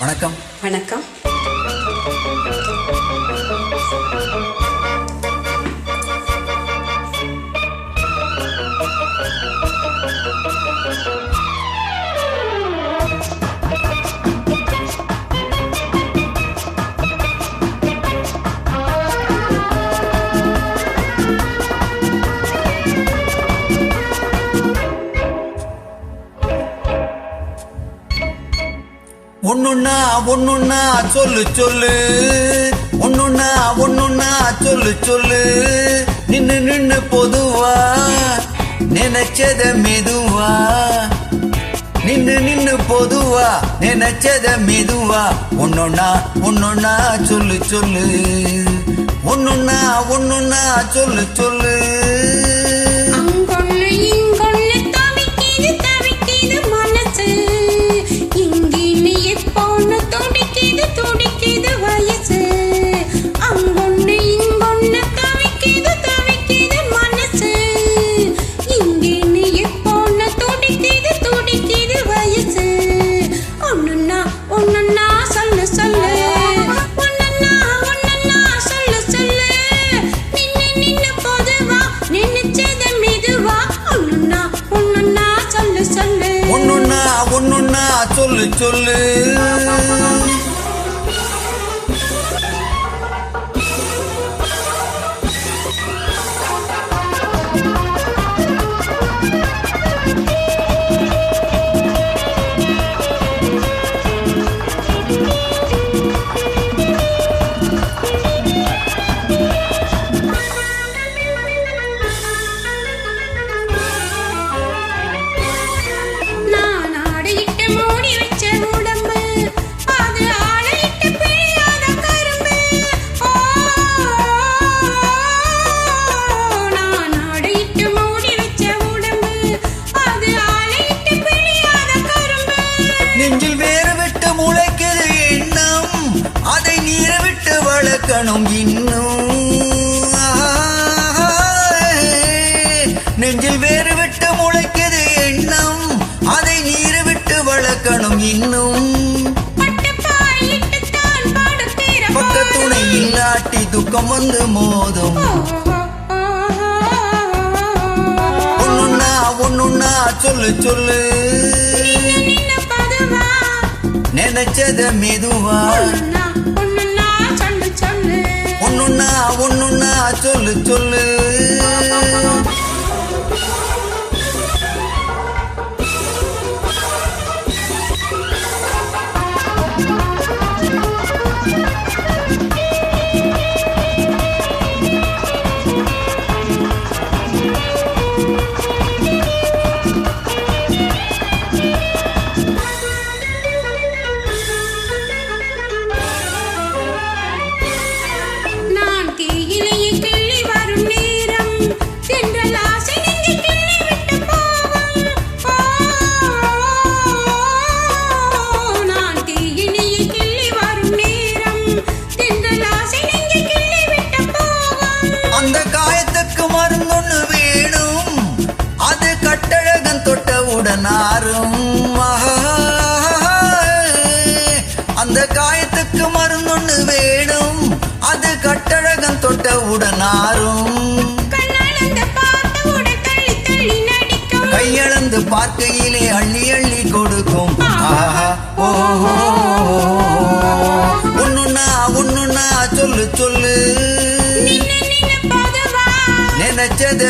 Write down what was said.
வணக்கம். வணக்கம். ஒண்ணுன்னா ஒண்ணுன்னா சொல்லு சொல்லு, ஒண்ணுன்னா ஒண்ணுன்னா சொல்லு சொல்லு, நின்னு நின்னு பொதுவா நினைச்சத மெதுவா, நின்னு நின்னு பொதுவா நினைச்சத மெதுவா, ஒண்ணுன்னா ஒண்ணுன்னா சொல்லு சொல்லு, ஒண்ணுன்னா ஒண்ணுன்னா சொல்லு சொல்லு. ஒண்ணுன்னா சொல்லு சொல்லு. நெஞ்சில் வேறு விட்டு முளைக்கிறது எண்ணம், அதை நீர விட்டு வளர்க்கணும் இன்னும். நெஞ்சில் வேறு விட்டு முளைக்கிறது எண்ணம், அதை நீர விட்டு வளர்க்கணும் இன்னும். பக்கத்துணை இல்லாட்டி துக்கம் வந்து மோதும். ஒண்ணுன்னா ஒண்ணுன்னா சொல்லு சொல்லு, நினைச்சத மெதுவா, ஒண்ணுன்னா ஒண்ணுன்னா சொல்லு சொல்லு. அந்த காயத்துக்கு மருந்தொன்னு வேணும், அது கட்டழகன் தொட்டவுடன் ஆறும். அந்த காயத்துக்கு மருந்தொன்னு வேணும், அது கட்டழகன் தொட்டவுடன் ஆறும். கையளந்து பார்க்கையிலே அள்ளி அள்ளி கொடுக்கும். ஒண்ணுன்னா ஒண்ணுன்னா சொல்லு சொல்லு, நினைச்சத